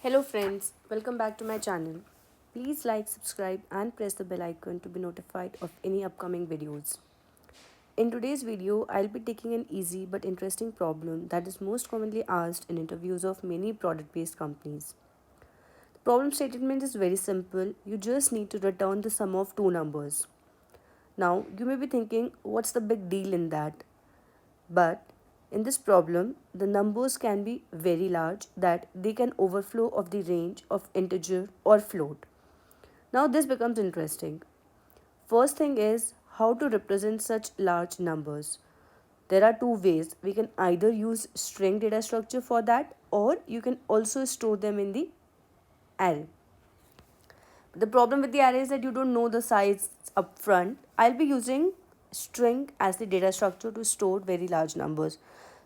Hello friends, welcome back to my channel. Please like, subscribe and press the bell icon to be notified of any upcoming videos. In today's video, I'll be taking an easy but interesting problem that is most commonly asked in interviews of many product-based companies. The problem statement is very simple. You just need to return the sum of two numbers. Now, you may be thinking, what's the big deal in that? But in this problem, the numbers can be very large that they can overflow of the range of integer or float. Now this becomes interesting. First thing is how to represent such large numbers. There are two ways. We can either use string data structure for that, or you can also store them in the array. The problem with the array is that you don't know the size up front. I'll be using string as the data structure to store very large numbers.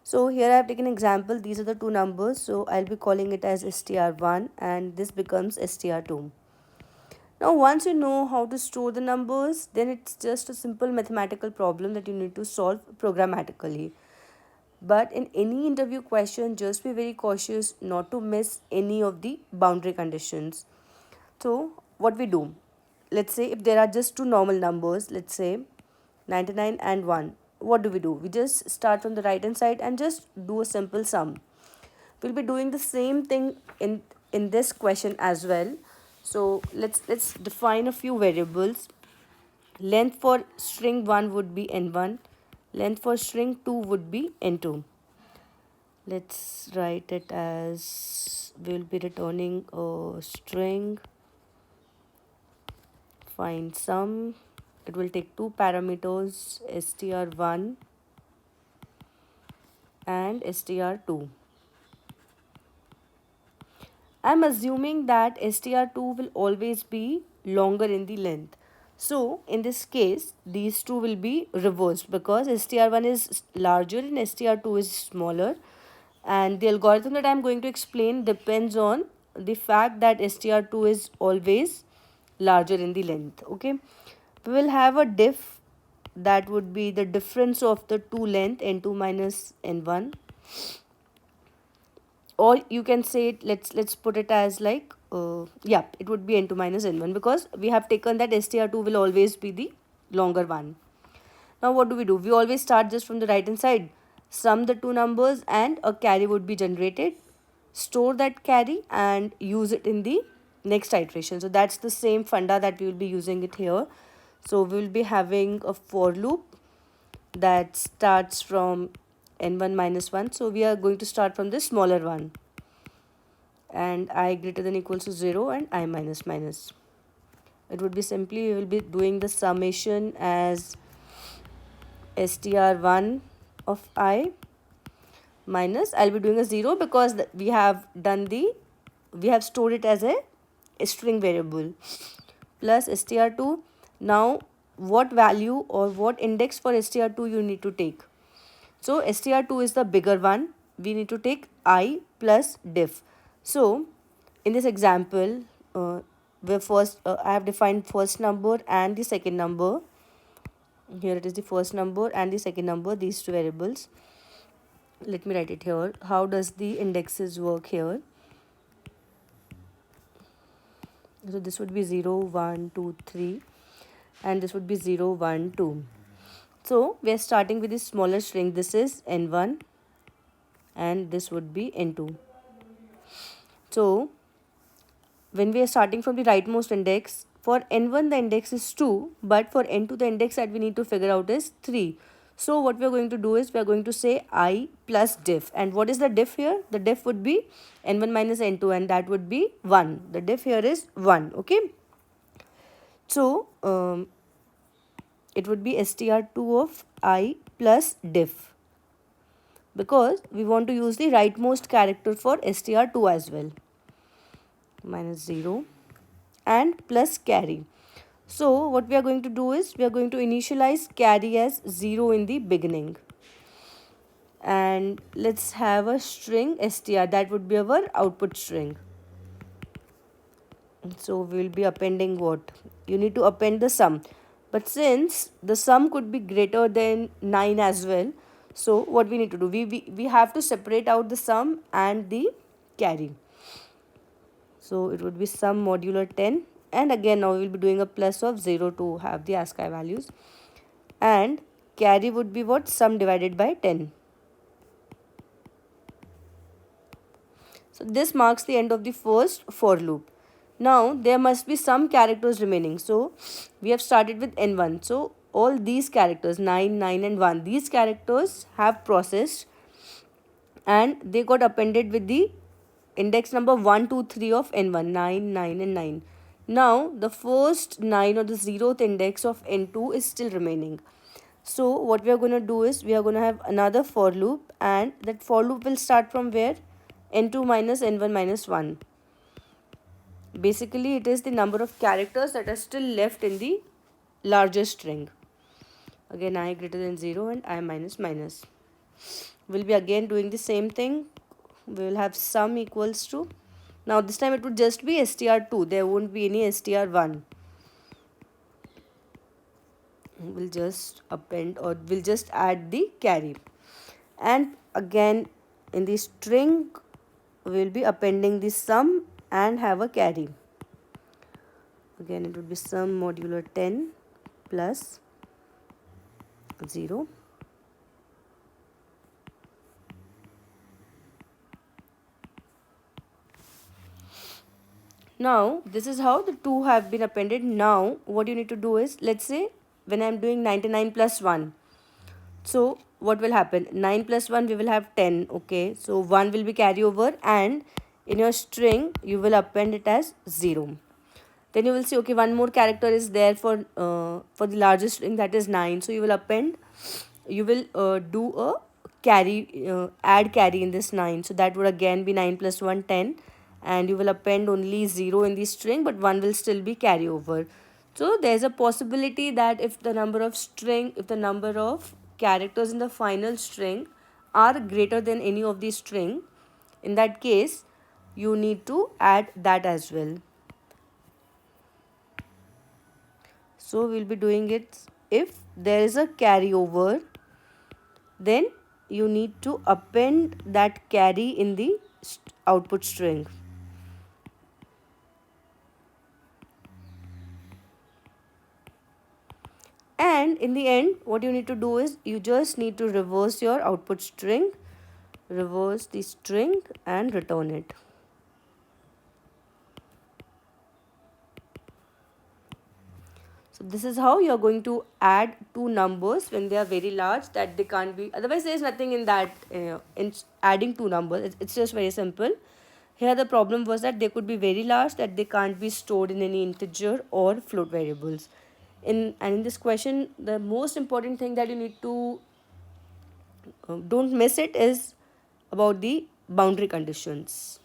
So here I have taken an example. These are the two numbers. So I'll be calling it as str1 and this becomes str2. Now once you know how to store the numbers, then it's just a simple mathematical problem that you need to solve programmatically. But in any interview question, just be very cautious not to miss any of the boundary conditions. So what we do, let's say if there are just two normal numbers, let's say 99 and 1, what do? We just start from the right hand side and just do a simple sum. We'll be doing the same thing in this question as well. So let's define a few variables. Length for string 1 would be n1, length for string 2 would be n2. Let's write it as we'll be returning a string, find sum. It will take two parameters, str1 and str2. I'm assuming that str2 will always be longer in the length. So in this case, these two will be reversed because str1 is larger and str2 is smaller. And the algorithm that I'm going to explain depends on the fact that str2 is always larger in the length. Okay, we will have a diff that would be the difference of the two length n2 minus n1, or you can say it, let's put it as like yeah, it would be n2 minus n1 because we have taken that str2 will always be the longer one. Now what do? We always start just from the right hand side, sum the two numbers and a carry would be generated, store that carry and use it in the next iteration. So that's the same funda that we will be using it here. So we will be having a for loop that starts from n1 minus 1. So we are going to start from the smaller one, and I greater than equals to 0 and I minus minus. It would be simply, we will be doing the summation as str1 of I minus, I'll be doing a 0 because we have stored it as a string variable, plus str2. Now what value or what index for str2 you need to take? So str2 is the bigger one. We need to take I plus diff. So in this example, I have defined first number and the second number. Here it is the first number and the second number, these two variables. Let me write it here. How does the indexes work here? So this would be 0, 1, 2, 3 and this would be 0, 1, 2. So we are starting with the smaller string. This is n1 and this would be n2. So when we are starting from the rightmost index, for n1 the index is 2, but for n2 the index that we need to figure out is 3. So what we are going to do is we are going to say I plus diff. And what is the diff here? The diff would be n1 minus n2 and that would be 1. The diff here is 1. Okay. So it would be str2 of I plus diff because we want to use the rightmost character for str2 as well. Minus 0 and plus carry. So what we are going to do is we are going to initialize carry as 0 in the beginning. And let's have a string str, that would be our output string. So we will be appending what? You need to append the sum. But since the sum could be greater than 9 as well, so what we need to do? We have to separate out the sum and the carry. So it would be sum modular 10, and again now we will be doing a plus of 0 to have the ASCII values, and carry would be what? Sum divided by 10. So this marks the end of the first for loop. Now there must be some characters remaining. So we have started with n1. So all these characters 9, 9 and 1, these characters have processed and they got appended with the index number 1, 2, 3 of n1, 9, 9 and 9. Now the first 9 or the 0th index of n2 is still remaining. So what we are going to do is we are going to have another for loop, and that for loop will start from where? N2 minus n1 minus 1. Basically it is the number of characters that are still left in the larger string. Again I greater than 0 and I minus minus. We'll be again doing the same thing. We will have sum equals to, now this time it would just be str2, there won't be any str1. We'll just append, or we'll just add the carry, and again in the string we'll be appending the sum and have a carry. Again it would be sum modular 10 plus 0. Now this is how the two have been appended. Now what you need to do is, let's say when I'm doing 99 plus 1, so what will happen? 9 plus 1 we will have 10. Okay, so 1 will be carry over, and in your string you will append it as 0. Then you will see, okay, one more character is there for the largest string, that is 9. So you will append, you will do a carry, add carry in this 9. So that would again be 9 plus 1, 10. And you will append only 0 in the string, but 1 will still be carry over. So there's a possibility that if the number of characters in the final string are greater than any of the string, in that case you need to add that as well. So we'll be doing it, if there is a carryover, then you need to append that carry in the output string. And in the end, what you need to do is you just need to reverse your output string, reverse the string and return it. So this is how you are going to add two numbers when they are very large, that they can't be, otherwise there is nothing in that in adding two numbers. It's just very simple. Here the problem was that they could be very large, that they can't be stored in any integer or float variables. And in this question, the most important thing that you need to don't miss it is about the boundary conditions.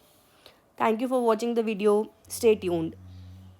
Thank you for watching the video. Stay tuned.